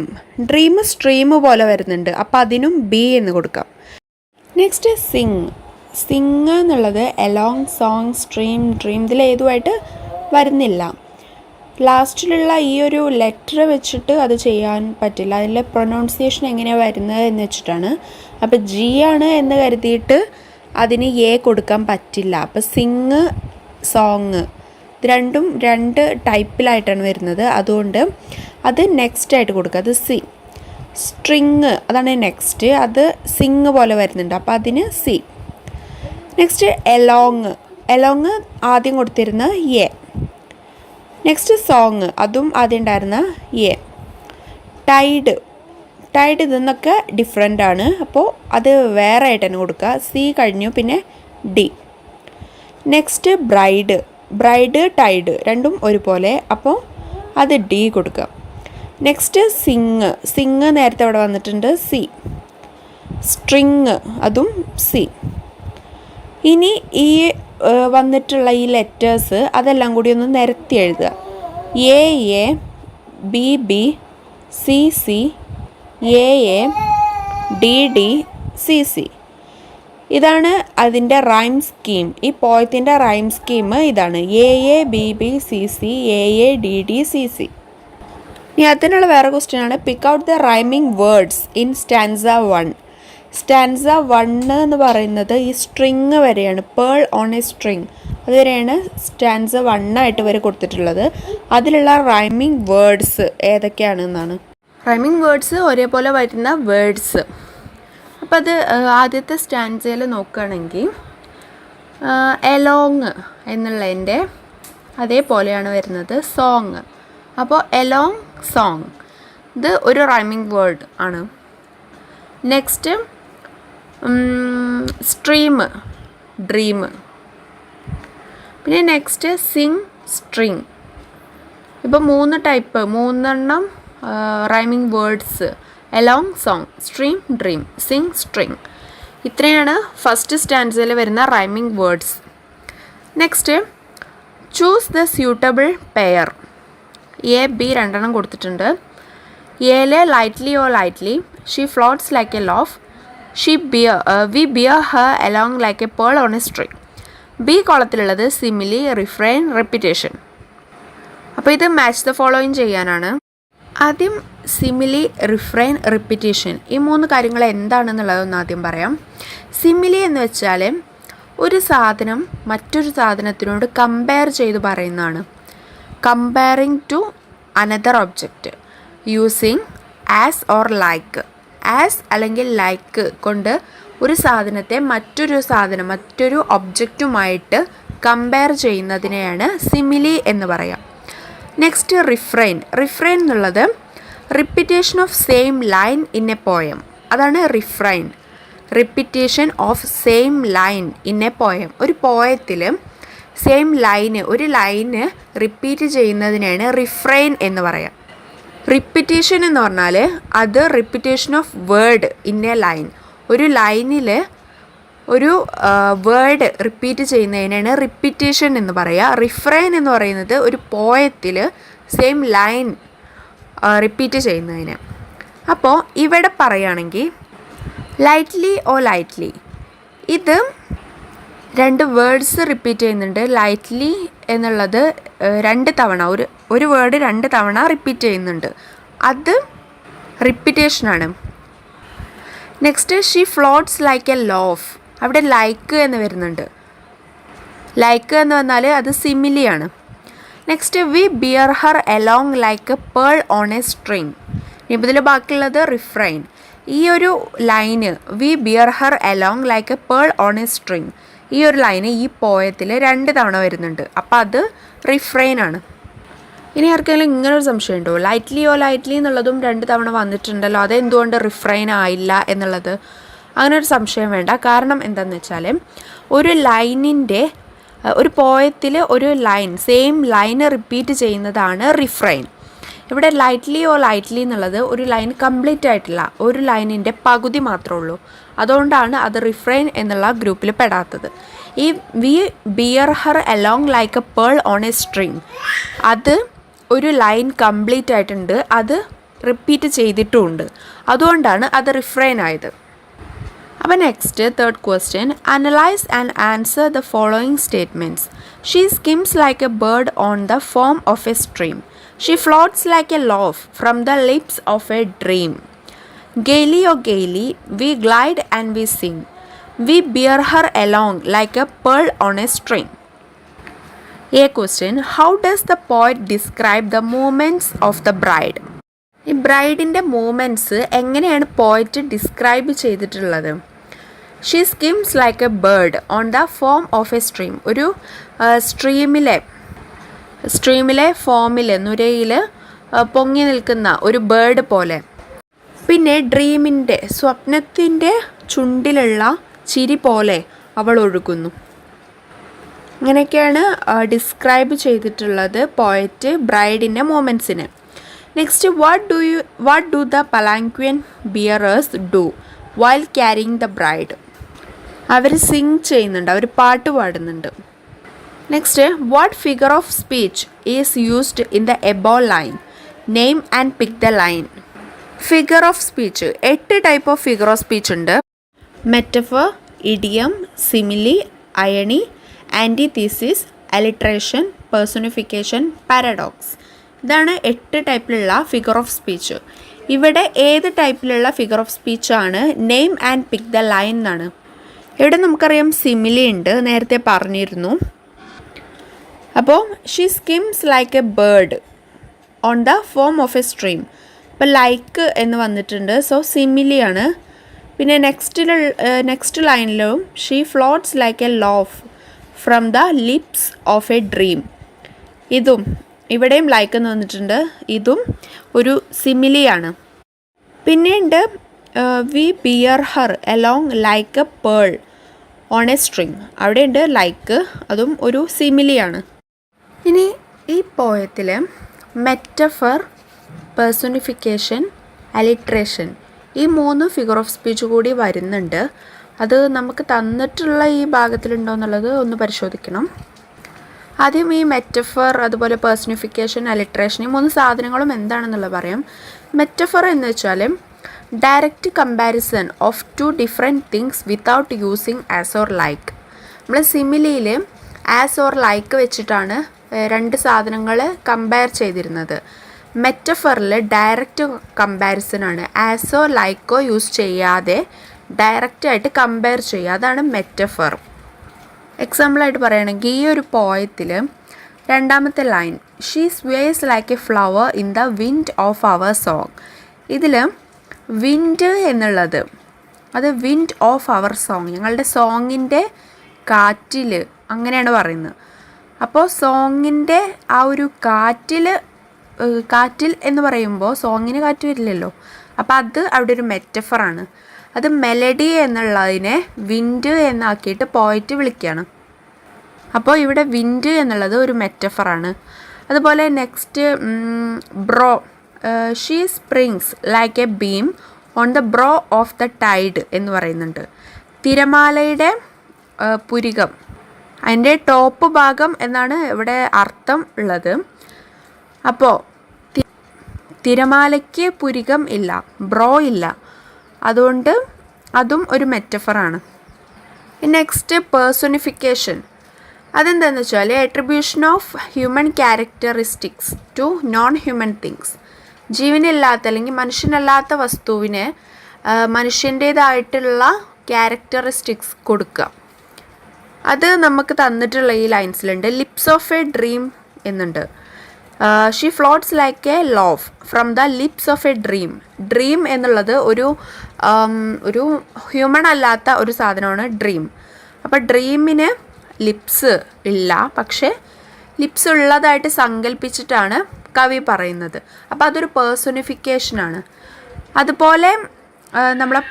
സ്ട്രീം പോലെ വരുന്നുണ്ട്. അപ്പോൾ അതിനും ബി എന്ന് കൊടുക്കാം. നെക്സ്റ്റ് സിങ് എന്നുള്ളത് എലോങ്, സോങ്, സ്ട്രീം, ഡ്രീം ഇതിലേതുമായിട്ട് വരുന്നില്ല. ലാസ്റ്റിലുള്ള ഈ ഒരു ലെറ്റർ വെച്ചിട്ട് അത് ചെയ്യാൻ പറ്റില്ല. അതിലെ പ്രൊനൗൺസിയേഷൻ എങ്ങനെയാണ് വരുന്നത് എന്ന് വെച്ചിട്ടാണ്. അപ്പോൾ ജി ആണ് എന്ന് കരുതിയിട്ട് അതിന് എ കൊടുക്കാൻ പറ്റില്ല. അപ്പോൾ സിങ്, സോങ് ഇത് രണ്ടും രണ്ട് ടൈപ്പിലായിട്ടാണ് വരുന്നത്. അതുകൊണ്ട് അത് നെക്സ്റ്റ് ആയിട്ട് കൊടുക്കുക. അത് സി. സ്ട്രിങ് അതാണ് നെക്സ്റ്റ്, അത് സിങ് പോലെ വരുന്നുണ്ട്, അപ്പോൾ അതിന് സി. Next along. എലോങ് ആദ്യം കൊടുത്തിരുന്ന എ. നെക്സ്റ്റ് സോങ്, അതും ആദ്യം ഉണ്ടായിരുന്ന എ. ടൈഡ്. ടൈഡ് ഇതെന്നൊക്കെ ഡിഫറെൻ്റ് ആണ്, അപ്പോൾ അത് വേറെ ആയിട്ട് തന്നെ കൊടുക്കുക. സി കഴിഞ്ഞു, പിന്നെ D. Next bride. Bride, tide രണ്ടും ഒരുപോലെ, അപ്പോൾ അത് ഡി കൊടുക്കുക. നെക്സ്റ്റ് സിങ്. സിങ് നേരത്തെ അവിടെ വന്നിട്ടുണ്ട്, സി. സ്ട്രിങ് അതും സി. ഇനി ഈ വന്നിട്ടുള്ള ഈ ലെറ്റേഴ്സ് അതെല്ലാം കൂടി ഒന്ന് നിരത്തി എഴുതുക. A A, B B, C C, A A, D D, C C. ഇതാണ് അതിൻ്റെ റൈം സ്കീം. ഈ പോയത്തിൻ്റെ റൈം സ്കീം ഇതാണ്. A A, B B, C C, A A, D D, C C. ഇനി അതിനുള്ള വേറെ ക്വസ്റ്റ്യൻ ആണ്, pick out the rhyming words in stanza 1. Stanza 1 എന്ന് പറയുന്നത് ഈ സ്ട്രിങ് വരെയാണ്. പേൾ ഓൺ എ സ്ട്രിങ് അതുവരെയാണ് സ്റ്റാൻസ 1 ആയിട്ട് വരെ കൊടുത്തിട്ടുള്ളത്. അതിലുള്ള റൈമിംഗ് വേർഡ്സ് ഏതൊക്കെയാണെന്നാണ്. റൈമിംഗ് വേർഡ്സ് ഒരേപോലെ വരുന്ന വേർഡ്സ്. അപ്പോൾ അത് ആദ്യത്തെ സ്റ്റാൻസയിൽ നോക്കുകയാണെങ്കിൽ എലോങ് എന്നുള്ളതിൻ്റെ അതേപോലെയാണ് വരുന്നത് സോങ്. അപ്പോൾ എലോങ്, സോങ് ഇത് ഒരു റൈമിംഗ് വേർഡ് ആണ്. Next stream, dream. പിന്നെ നെക്സ്റ്റ് സിങ്, സ്ട്രിങ്. ഇപ്പോൾ 3 type, 3 rhyming words: along, song, stream, dream, sing, string. ഇത്രയാണ് ഫസ്റ്റ് സ്റ്റാൻസയിൽ വരുന്ന rhyming words. Next choose the suitable pair. A B 2 കൊടുത്തിട്ടുണ്ട്. എയിലെ lightly oh lightly, she floats like a laugh, we bear her along like a pearl on a string. B കോളത്തിലുള്ളത് simile, refrain, repetition. അപ്പോൾ ഇത് match the following ചെയ്യാനാണ്. ആദ്യം simile, refrain, repetition ഈ 3 കാര്യങ്ങൾ എന്താണെന്നുള്ളതൊന്ന് ആദ്യം പറയാം. സിമിലി എന്ന് വെച്ചാൽ ഒരു സാധനം മറ്റൊരു സാധനത്തിനോട് കമ്പയർ ചെയ്ത് പറയുന്നതാണ്. Comparing to another object using as or like. As അല്ലെങ്കിൽ ലൈക്ക് കൊണ്ട് ഒരു സാധനത്തെ മറ്റൊരു ഒബ്ജക്റ്റുമായിട്ട് കമ്പയർ ചെയ്യുന്നതിനെയാണ് സിമിലി എന്ന് പറയാം. Next refrain. റിഫ്രെയിൻ എന്നുള്ളത് repetition of same line in a poem. അതാണ് refrain. Repetition of same line in a poem. ഒരു പോയത്തിൽ സെയിം ലൈന്, ഒരു ലൈന് റിപ്പീറ്റ് ചെയ്യുന്നതിനാണ് റിഫ്രെയിൻ എന്ന് പറയാം. റിപ്പിറ്റേഷൻ എന്ന് പറഞ്ഞാൽ അത് repetition of word in a line. ഒരു ലൈനിൽ ഒരു വേർഡ് റിപ്പീറ്റ് ചെയ്യുന്നതിനാണ് റിപ്പിറ്റേഷൻ എന്ന് പറയുക. റിഫ്രെയിൻ എന്ന് പറയുന്നത് ഒരു പോയത്തിൽ സെയിം ലൈൻ റിപ്പീറ്റ് ചെയ്യുന്നതിന്. അപ്പോൾ ഇവിടെ പറയുകയാണെങ്കിൽ ലൈറ്റ്ലി ഓ ലൈറ്റ്ലി, ഇത് 2 വേർഡ്സ് റിപ്പീറ്റ് ചെയ്യുന്നുണ്ട്. ലൈറ്റ്ലി എന്നുള്ളത് 2 തവണ ഒരു വേർഡ് 2 തവണ റിപ്പീറ്റ് ചെയ്യുന്നുണ്ട്, അത് റിപ്പിറ്റേഷനാണ്. Next she floats like a laugh, അവിടെ ലൈക്ക് എന്ന് വരുന്നുണ്ട്. ലൈക്ക് എന്ന് പറഞ്ഞാൽ അത് സിമിലിയാണ്. Next we bear her along like a pearl on a string. ഇപ്പോൾ ഇതിൽ ബാക്കിയുള്ളത് റിഫ്രെയിൻ. ഈ ഒരു ലൈന് we bear her along like a pearl on a string, ഈ ഒരു ലൈന് ഈ പോയത്തിൽ 2 തവണ വരുന്നുണ്ട്, അപ്പോൾ അത് റിഫ്രെയിൻ ആണ്. ഇനി ആർക്കെങ്കിലും ഇങ്ങനൊരു സംശയം ഉണ്ടോ, ലൈറ്റ്ലി ഓ ലൈറ്റ്ലി എന്നുള്ളതും 2 തവണ വന്നിട്ടുണ്ടല്ലോ, അതെന്തുകൊണ്ട് റിഫ്രെയിൻ ആയില്ല എന്നുള്ളത്? അങ്ങനെ ഒരു സംശയം വേണ്ട. കാരണം എന്താണെന്ന് വെച്ചാൽ ഒരു പോയത്തിൽ ഒരു ലൈൻ, സെയിം ലൈന് റിപ്പീറ്റ് ചെയ്യുന്നതാണ് റിഫ്രെയിൻ. ഇവിടെ ലൈറ്റ്ലി ഓ ലൈറ്റ്ലി എന്നുള്ളത് ഒരു ലൈൻ കംപ്ലീറ്റ് ആയിട്ടില്ല, ഒരു ലൈനിൻ്റെ പകുതി മാത്രമേ ഉള്ളൂ. അതുകൊണ്ടാണ് അത് റിഫ്രെയിൻ എന്നുള്ള ഗ്രൂപ്പിൽ പെടാത്തത്. ഈ we bear her along like a pearl on a string, അത് ഒരു ലൈൻ കംപ്ലീറ്റ് ആയിട്ടുണ്ട്, അത് റിപ്പീറ്റ് ചെയ്തിട്ടുമുണ്ട്, അതുകൊണ്ടാണ് അത് റിഫ്രെയിൻ ആയത്. അപ്പോൾ next third question, analyse and answer the following statements. She skims like a bird on the foam of a stream. She floats like a laugh from the lips of a dream. Gaily, oh gaily, we glide and we sing. We bear her along like a pearl on a string. A question, how does the poet describe the movements of the bride? ഈ ബ്രൈഡിൻ്റെ movements എങ്ങനെയാണ് poet describe ചെയ്തിട്ടുള്ളത്? She skims like a bird on the foam of a stream. ഒരു സ്ട്രീമിലെ ഫോമിൽ നുരയിൽ പൊങ്ങി നിൽക്കുന്ന ഒരു ബേർഡ് പോലെ. പിന്നെ ഡ്രീമിൻ്റെ സ്വപ്നത്തിൻ്റെ ചുണ്ടിലുള്ള ചിരി പോലെ അവൾ ഒഴുകുന്നു. ഇങ്ങനെയൊക്കെയാണ് ഡിസ്ക്രൈബ് ചെയ്തിട്ടുള്ളത് പോയറ്റ് ബ്രൈഡിൻ്റെ മൂമെൻറ്റ്സിന്. Next, what do the palanquin bearers do while carrying the bride? അവർ സിങ് ചെയ്യുന്നുണ്ട്, അവർ പാട്ട് പാടുന്നുണ്ട്. Next, what figure of speech is used in the above line? Name and pick the line. Figure of speech 8 type of figure of speech ഉണ്ട്. Metaphor, idiom, simile, irony, antithesis, alliteration, personification, paradox. ഇതാണ് 8 ടൈപ്പിലുള്ള figure of speech. ഇവിടെ ഏത് ടൈപ്പിലുള്ള figure of സ്പീച്ചാണ് name and pick the line എന്നാണ്. ഇവിടെ നമുക്കറിയാം simile ഉണ്ട്, നേരത്തെ പറഞ്ഞിരുന്നു. അപ്പോൾ she skims like a bird on the foam of a stream. അപ്പോൾ ലൈക്ക് എന്ന് വന്നിട്ടുണ്ട്, സോ സിമിലിയാണ്. പിന്നെ നെക്സ്റ്റ് ലൈനിലും she floats like a laugh from the lips of a dream. ഇതും ഇവിടെയും ലൈക്ക് എന്ന് വന്നിട്ടുണ്ട്, ഇതും ഒരു സിമിലിയാണ്. പിന്നെയുണ്ട് we bear her along like a pearl on a string. അവിടെയുണ്ട് ലൈക്ക്, അതും ഒരു സിമിലിയാണ്. ഇനി ഈ പോയത്തിൽ മെറ്റഫർ, പേഴ്സണിഫിക്കേഷൻ, അലിട്രേഷൻ ഈ 3 ഫിഗർ ഓഫ് സ്പീച്ച് കൂടി വരുന്നുണ്ട്. അത് നമുക്ക് തന്നിട്ടുള്ള ഈ ഭാഗത്തിലുണ്ടോ എന്നുള്ളത് ഒന്ന് പരിശോധിക്കണം. ആദ്യം ഈ മെറ്റഫർ, അതുപോലെ പേഴ്സണിഫിക്കേഷൻ, അലിട്രേഷൻ ഈ 3 സാധനങ്ങളും എന്താണെന്നുള്ളത് പറയാം. മെറ്റഫർ എന്ന് വെച്ചാൽ direct comparison of 2 different things without using as or like. നമ്മൾ സിമിലിയിൽ ആസ് ഓർ ലൈക്ക് വെച്ചിട്ടാണ് 2 സാധനങ്ങൾ കമ്പയർ ചെയ്തിരുന്നത്. മെറ്റഫറിൽ ഡയറക്റ്റ് കമ്പാരിസനാണ്, ആസോ ലൈക്കോ യൂസ് ചെയ്യാതെ ഡയറക്റ്റായിട്ട് കമ്പയർ ചെയ്യുക, അതാണ് മെറ്റഫർ. എക്സാമ്പിളായിട്ട് പറയുകയാണെങ്കിൽ ഈ ഒരു പോയത്തിൽ 2ാമത്തെ line, she sways like a flower in the wind of our song. ഇതിൽ വിൻഡ് എന്നുള്ളത് അത് വിൻഡ് ഓഫ് അവർ സോങ്, ഞങ്ങളുടെ സോങ്ങിൻ്റെ കാറ്റിൽ, അങ്ങനെയാണ് പറയുന്നത്. അപ്പോൾ സോങ്ങിൻ്റെ ആ ഒരു കാറ്റിൽ എന്ന് പറയുമ്പോൾ സോങ്ങിന് കാറ്റ് വരില്ലല്ലോ, അപ്പോൾ അത് അവിടെ ഒരു മെറ്റഫറാണ്. അത് മെലഡി എന്നുള്ളതിനെ വിൻഡ് എന്നാക്കിയിട്ട് പോയിട്ട് വിളിക്കുകയാണ്. അപ്പോൾ ഇവിടെ വിൻഡ് എന്നുള്ളത് ഒരു മെറ്റഫറാണ്. അതുപോലെ next brow, she springs like a beam on the brow of the tide എന്ന് പറയുന്നുണ്ട്. തിരമാലയുടെ പുരികം, അതിൻ്റെ ടോപ്പ് ഭാഗം എന്നാണ് ഇവിടെ അർത്ഥം ഉള്ളത്. അപ്പോൾ തിരമാലയ്ക്ക് പുരികം ഇല്ല, ബ്രോ ഇല്ല, അതുകൊണ്ട് അതും ഒരു മെറ്റഫറാണ്. നെക്സ്റ്റ് പേഴ്സണിഫിക്കേഷൻ, അതെന്താണെന്ന് വെച്ചാൽ attribution of human characteristics to non human things. ജീവനില്ലാത്ത അല്ലെങ്കിൽ മനുഷ്യനല്ലാത്ത വസ്തുവിന് മനുഷ്യൻ്റേതായിട്ടുള്ള ക്യാരക്ടറിസ്റ്റിക്സ് കൊടുക്കുക. അത് നമുക്ക് തന്നിട്ടുള്ള ഈ ലൈൻസിലുണ്ട്. ലിപ്സ് ഓഫ് എ ഡ്രീം എന്നുണ്ട്. She floats like a laugh from the lips of a dream. Dream എന്നുള്ളത് ഒരു ഹ്യൂമൺ അല്ലാത്ത ഒരു സാധനമാണ് ഡ്രീം. അപ്പോൾ ഡ്രീമിന് ലിപ്സ് ഇല്ല, പക്ഷേ ലിപ്സ് ഉള്ളതായിട്ട് സങ്കല്പിച്ചിട്ടാണ് കവി പറയുന്നത്. അപ്പോൾ അതൊരു പേഴ്സണിഫിക്കേഷനാണ്. അതുപോലെ നമ്മളെ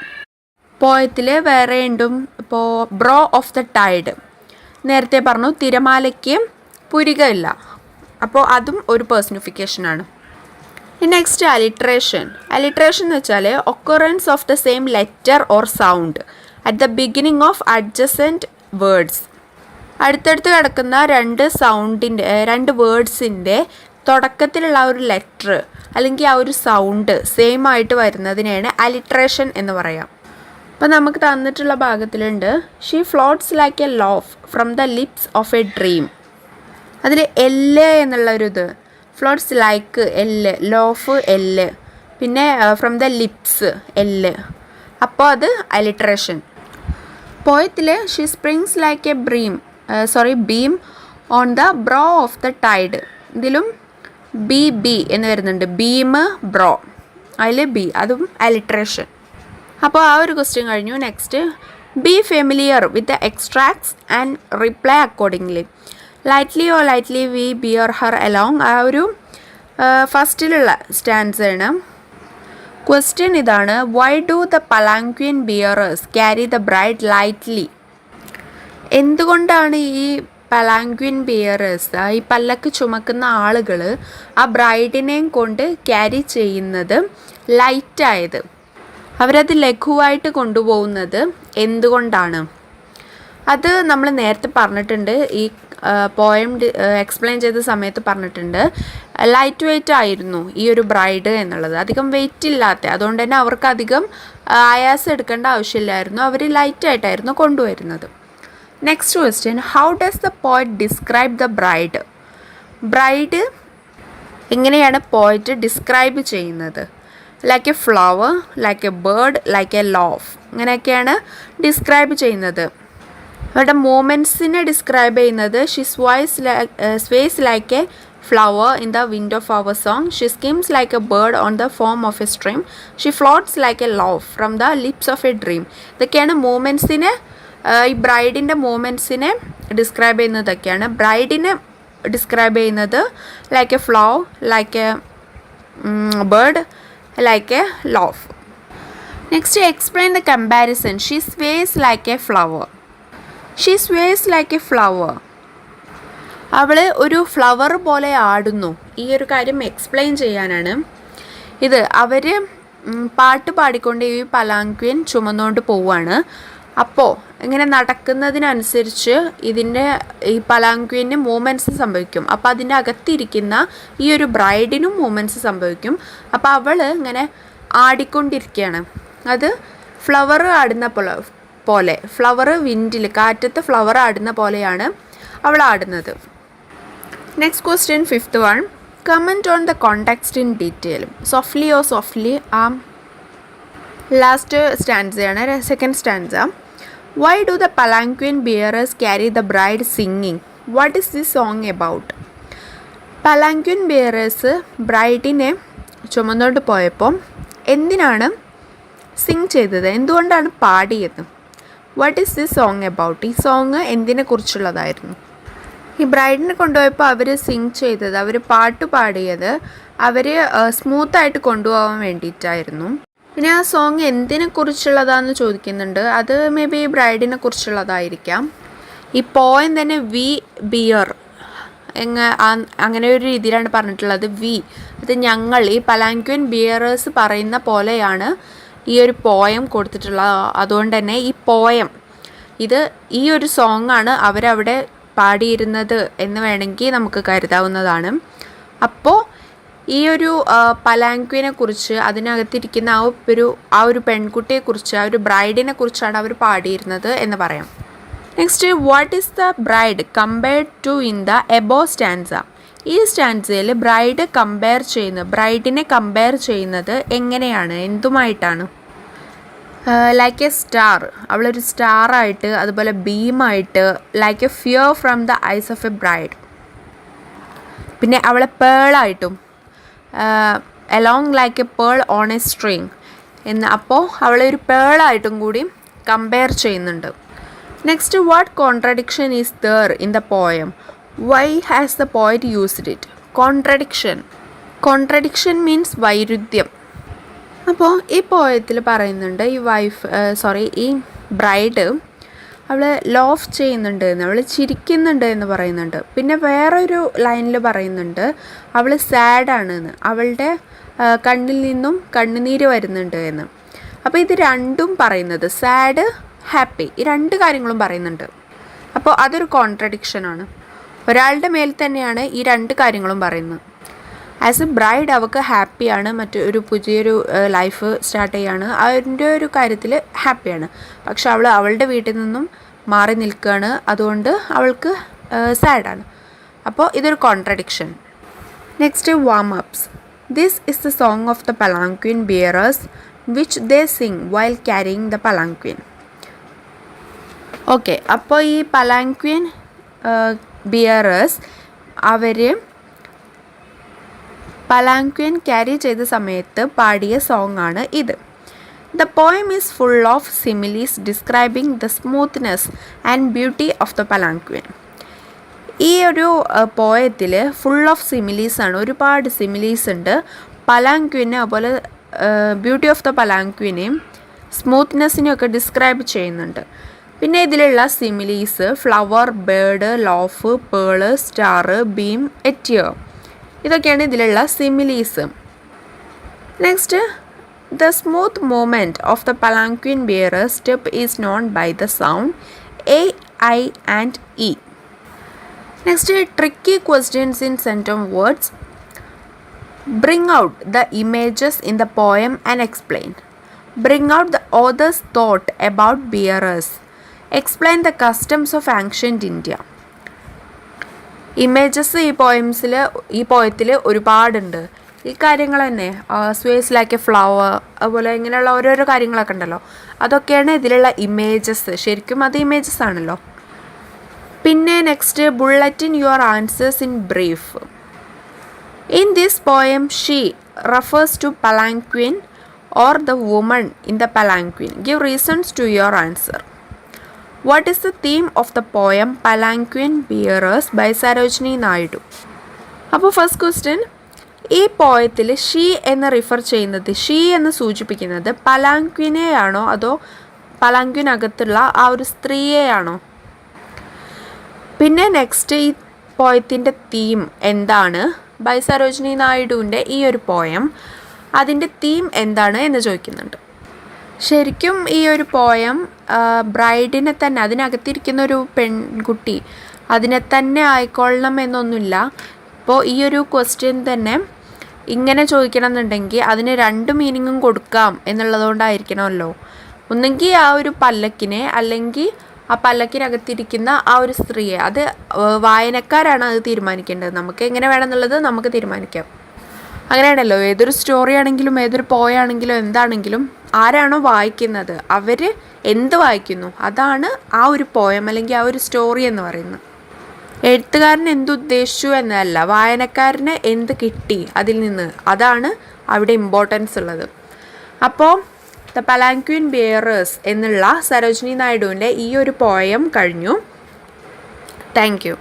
പോയത്തിൽ വേറെ ഉണ്ടും. ഇപ്പോൾ ബ്രോ ഓഫ് ദ ടൈഡ് നേരത്തെ പറഞ്ഞു, തിരമാലയ്ക്ക് പുരികമില്ല, അപ്പോൾ അതും ഒരു പേഴ്സണിഫിക്കേഷനാണ്. Next alliteration. അലിട്രേഷൻ എന്ന് വെച്ചാൽ occurrence of the same letter or sound at the beginning of adjacent words. അടുത്തടുത്ത് കിടക്കുന്ന രണ്ട് വേർഡ്സിൻ്റെ തുടക്കത്തിലുള്ള ആ ഒരു ലെറ്റർ അല്ലെങ്കിൽ ആ ഒരു സൗണ്ട് സെയിം ആയിട്ട് വരുന്നതിനെയാണ് അലിട്രേഷൻ എന്ന് പറയാം. അപ്പോൾ നമുക്ക് തന്നിട്ടുള്ള ഭാഗത്തിലുണ്ട് she floats like a laugh from the lips of a dream. അതിൽ എല്ല് എന്നുള്ളൊരിത്, floats like L, laugh L, പിന്നെ ഫ്രം ദ ലിപ്സ് എല്ല്, അപ്പോൾ അത് അലിട്രേഷൻ. പോയത്തിൽ she springs like a beam on the brow of the tide. ഇതിലും B എന്ന് വരുന്നുണ്ട്, beam brow, അതിൽ ബി, അതും അലിട്രേഷൻ. അപ്പോൾ ആ ഒരു ക്വസ്റ്റ്യൻ കഴിഞ്ഞു. Next, be familiar with the extracts and reply accordingly. Lightly V bear her along, ആ ഒരു ഫസ്റ്റിലുള്ള സ്റ്റാൻസാണ്. ക്വസ്റ്റ്യൻ ഇതാണ്, why do the palanquin bearers carry the bride lightly? എന്തുകൊണ്ടാണ് ഈ പലാങ്ക്വിൻ ബിയറേഴ്സ്, ഈ പല്ലക്ക് ചുമക്കുന്ന ആളുകൾ ആ ബ്രൈഡിനെയും കൊണ്ട് ക്യാരി ചെയ്യുന്നത് ലൈറ്റായത്, അവരത് ലഘുവായിട്ട് കൊണ്ടുപോകുന്നത് എന്തുകൊണ്ടാണ്? അത് നമ്മൾ നേരത്തെ പറഞ്ഞിട്ടുണ്ട്, ഈ പോയം എക്സ്പ്ലെയിൻ ചെയ്ത സമയത്ത് പറഞ്ഞിട്ടുണ്ട്. ലൈറ്റ് വെയ്റ്റ് ആയിരുന്നു ഈ ഒരു ബ്രൈഡ് എന്നുള്ളത്, അധികം വെയിറ്റ് ഇല്ലാത്ത, അതുകൊണ്ട് തന്നെ അവർക്ക് അധികം ആയാസം എടുക്കേണ്ട ആവശ്യമില്ലായിരുന്നു, അവർ ലൈറ്റായിട്ടായിരുന്നു കൊണ്ടുവരുന്നത്. Next question, how does the poet describe the bride? Bride എങ്ങനെയാണ് പോയറ്റ് ഡിസ്ക്രൈബ് ചെയ്യുന്നത്? Like a flower, like a bird, like a laugh, ഇങ്ങനെയൊക്കെയാണ് ഡിസ്ക്രൈബ് ചെയ്യുന്നത്. അവരുടെ മൂമെൻറ്റ്സിനെ ഡിസ്ക്രൈബ് ചെയ്യുന്നത്, she sways like a flower in the wind of our song, she skims like a bird on the foam of a stream, she floats like a loaf from the lips of a dream. ഇതൊക്കെയാണ് മൂമെൻറ്റ്സിനെ, ഈ ബ്രൈഡിൻ്റെ മൂമെൻറ്റ്സിനെ describe ചെയ്യുന്നതൊക്കെയാണ്. ബ്രൈഡിനെ describe ചെയ്യുന്നത് like a flower, like a bird, like a laugh. Next, explain the comparison. She sways like a flower. She sways like a flower, അവൾ ഒരു ഫ്ലവർ പോലെ ആടുന്നു. ഈ ഒരു കാര്യം എക്സ്പ്ലെയിൻ ചെയ്യാനാണ് ഇത്. അവർ പാട്ട് പാടിക്കൊണ്ട് ഈ പലാങ്ക്വിൻ ചുമന്നുകൊണ്ട് പോവുകയാണ്. അപ്പോൾ ഇങ്ങനെ നടക്കുന്നതിനനുസരിച്ച് ഈ പലാങ്ക്വിന് മൂമെൻറ്റ്സ് സംഭവിക്കും. അപ്പോൾ അതിൻ്റെ അകത്തിരിക്കുന്ന ഈ ഒരു ബ്രൈഡിനും മൂമെൻറ്റ്സ് സംഭവിക്കും. അപ്പോൾ അവൾ ഇങ്ങനെ ആടിക്കൊണ്ടിരിക്കുകയാണ്. അത് ഫ്ലവർ ആടുന്ന പോലെ, ഫ്ലവർ വിൻഡിൽ, കാറ്റത്ത് ഫ്ലവർ ആടുന്ന പോലെയാണ് അവൾ ആടുന്നത്. Next question, fifth one, comment on the context in detail. Softly last സ്റ്റാൻസയാണ്, second stanza. Why do the palanquin bearers carry the bride singing? What is this song about? Palanquin bearers ബ്രൈഡിനെ ചുമന്നോട്ട് പോയപ്പോൾ എന്തിനാണ് sing ചെയ്തത്? എന്തുകൊണ്ടാണ് പാടിയത്? What is this song about? ഈ song എന്തിനെ കുറിച്ചുള്ളതായിരുന്നു? ഈ ബ്രൈഡിനെ കൊണ്ടുപോയപ്പോൾ അവർ സിങ് ചെയ്തത്, അവർ പാട്ട് പാടിയത് അവർ സ്മൂത്തായിട്ട് കൊണ്ടുപോകാൻ വേണ്ടിയിട്ടായിരുന്നു. പിന്നെ ആ സോങ് എന്തിനെ കുറിച്ചുള്ളതാണെന്ന് ചോദിക്കുന്നുണ്ട്. അത് മേ ബി ബ്രൈഡിനെ കുറിച്ചുള്ളതായിരിക്കാം. ഈ പോയം തന്നെ വി ബിയർ അങ്ങനെ ഒരു രീതിയിലാണ് പറഞ്ഞിട്ടുള്ളത്. വി, അത് ഞങ്ങൾ, ഈ പലാങ്ക്വിൻ ബിയറേഴ്സ് പറയുന്ന പോലെയാണ് ഈ ഒരു പോയം കൊടുത്തിട്ടുള്ളത്. അതുകൊണ്ട് തന്നെ ഈ പോയം, ഇത് ഈ ഒരു സോങ്ങാണ് അവരവിടെ പാടിയിരുന്നത് എന്ന് വേണമെങ്കിൽ നമുക്ക് കരുതാവുന്നതാണ്. അപ്പോൾ ഈ ഒരു പലാങ്ക്വിനെ കുറിച്ച്, അതിനകത്തിരിക്കുന്ന ആ ഒരു പെൺകുട്ടിയെക്കുറിച്ച്, ആ ഒരു ബ്രൈഡിനെ കുറിച്ചാണ് അവർ പാടിയിരുന്നത് എന്ന് പറയാം. Next, what is the bride compared to in the above stanza? ഈ സ്റ്റാൻസയിൽ ബ്രൈഡിനെ കമ്പയർ ചെയ്യുന്നത് എങ്ങനെയാണ്, എന്തുമായിട്ടാണ്? ലൈക്ക് എ സ്റ്റാർ, അവളൊരു സ്റ്റാറായിട്ട്, അതുപോലെ ബീമായിട്ട്, like a tear from the eyes of a bride. പിന്നെ അവളെ പേളായിട്ടും, along like a pearl on a string എന്ന്, അപ്പോൾ അവളെ ഒരു പേളായിട്ടും കൂടി കമ്പയർ ചെയ്യുന്നുണ്ട്. Next, what contradiction is there in the poem? Why has the poet used it? Contradiction means വൈരുദ്ധ്യം. അപ്പോൾ ഈ പോയത്തിൽ പറയുന്നുണ്ട്, ഈ ബ്രൈഡ് അവൾ ലോഫ് ചെയ്യുന്നുണ്ട് എന്ന്, അവൾ ചിരിക്കുന്നുണ്ട് എന്ന് പറയുന്നുണ്ട്. പിന്നെ വേറൊരു ലൈനിൽ പറയുന്നുണ്ട് അവൾ സാഡാണ് എന്ന്, അവളുടെ കണ്ണിൽ നിന്നും കണ്ണുനീര് വരുന്നുണ്ട് എന്ന്. അപ്പോൾ ഇത് രണ്ടും പറയുന്നത്, സാഡ്, ഹാപ്പി, ഈ രണ്ട് കാര്യങ്ങളും പറയുന്നുണ്ട്. അപ്പോൾ അതൊരു കോൺട്രഡിക്ഷനാണ്. ഒരാളുടെ മേൽ തന്നെയാണ് ഈ രണ്ട് കാര്യങ്ങളും പറയുന്നത്. ആസ് എ ബ്രൈഡ് അവൾക്ക് ഹാപ്പിയാണ്, മറ്റൊരു പുതിയൊരു ലൈഫ് സ്റ്റാർട്ട് ചെയ്യാണ്, അതിൻ്റെ ഒരു കാര്യത്തിൽ ഹാപ്പിയാണ്. പക്ഷെ അവൾ അവളുടെ വീട്ടിൽ നിന്നും മാറി നിൽക്കുകയാണ്, അതുകൊണ്ട് അവൾക്ക് സാഡാണ്. അപ്പോൾ ഇതൊരു contradiction. Next warm ups. This is the song of the Palanquin bearers which they sing while carrying the Palanquin. Okay, അപ്പോൾ ഈ Palanquin ബിയറേഴ്സ് അവർ Palanquin ക്യാരി ചെയ്ത സമയത്ത് പാടിയ സോങ് ആണ് ഇത്. The poem is full of similes describing the smoothness and beauty of the Palanquin. ഈ ഒരു പോയത്തിൽ full of similes ആണ്, ഒരുപാട് സിമിലീസ് ഉണ്ട്. പലാങ്ക്വിനെ അതുപോലെ ബ്യൂട്ടി ഓഫ് ദ പലാങ്ക്വിനെയും സ്മൂത്ത്നെസ്സിനെയും ഒക്കെ ഡിസ്ക്രൈബ് ചെയ്യുന്നുണ്ട്. പിന്നെ ഇതിലുള്ള similes flower, bird, laugh, pearl, star, beam, tear, ഇതൊക്കെയാണ് ഇതിലുള്ള similes. Next, the smooth movement of the Palanquin bearer step is known by the sound A, I and E. Next, tricky questions in sentence words. Bring out the images in the poem and explain. Bring out the author's thought about bearers. Explain the customs of ancient India. Images ഈ പോയത്തിൽ ഒരുപാടുണ്ട്. ഈ കാര്യങ്ങൾ തന്നെ സ്വേസ് like a flower, അതുപോലെ ഇങ്ങനെയുള്ള ഓരോരോ കാര്യങ്ങളൊക്കെ ഉണ്ടല്ലോ, അതൊക്കെയാണ് ഇതിലുള്ള ഇമേജസ്. ശരിക്കും അത് ഇമേജസ് ആണല്ലോ. പിന്നെ next, bulletin your answers in brief. In this poem she refers to Palanquin or the woman in the Palanquin. Give reasons to your answer. What is the theme of the poem Palanquin Bearers by Sarojini Naidu? അപ്പോൾ first question, ഈ പോയത്തിൽ she എന്ന് refer ചെയ്യുന്നത്, she എന്ന് സൂചിപ്പിക്കുന്നത് പലാങ്ക്വിനെയാണോ അതോ പലാങ്ക്വിനകത്തുള്ള ആ ഒരു സ്ത്രീയെയാണോ? പിന്നെ നെക്സ്റ്റ്, ഈ പോയത്തിൻ്റെ തീം എന്താണ്? ബൈ സരോജിനി നായിഡുവിൻ്റെ ഈ ഒരു പോയം, അതിൻ്റെ തീം എന്താണ് എന്ന് ചോദിക്കുന്നുണ്ട്. ശരിക്കും ഈ ഒരു പോയം ബ്രൈഡിനെ തന്നെ, അതിനകത്തിരിക്കുന്ന ഒരു പെൺകുട്ടി അതിനെ തന്നെ ആയിക്കൊള്ളണം എന്നൊന്നുമില്ല. ഇപ്പോൾ ഈ ഒരു ക്വസ്റ്റ്യൻ തന്നെ ഇങ്ങനെ ചോദിക്കണം എന്നുണ്ടെങ്കിൽ അതിന് രണ്ട് മീനിങ്ങും കൊടുക്കാം എന്നുള്ളതുകൊണ്ടായിരിക്കണമല്ലോ. ഒന്നെങ്കിൽ ആ ഒരു പല്ലക്കിനെ, അല്ലെങ്കിൽ ആ പല്ലക്കിനകത്തിരിക്കുന്ന ആ ഒരു സ്ത്രീയെ. അത് വായനക്കാരാണ് അത് തീരുമാനിക്കേണ്ടത്. നമുക്ക് എങ്ങനെ വേണമെന്നുള്ളത് നമുക്ക് തീരുമാനിക്കാം. അങ്ങനെയാണല്ലോ, ഏതൊരു സ്റ്റോറി ആണെങ്കിലും ഏതൊരു പോയാണെങ്കിലും എന്താണെങ്കിലും ആരാണോ വായിക്കുന്നത് അവർ എന്ത് വായിക്കുന്നു അതാണ് ആ ഒരു പോയം അല്ലെങ്കിൽ ആ ഒരു സ്റ്റോറി എന്ന് പറയുന്നത്. എഴുത്തുകാരൻ എന്തുദ്ദേശിച്ചു എന്നല്ല, വായനക്കാരന് എന്ത് കിട്ടി അതിൽ നിന്ന്, അതാണ് അവിടെ ഇമ്പോർട്ടൻസ് ഉള്ളത്. അപ്പോൾ ദ Palanquin ബിയറേഴ്സ് എന്നുള്ള സരോജിനി നായിഡുവിൻ്റെ ഈ ഒരു പോയം കഴിഞ്ഞു. Thank you.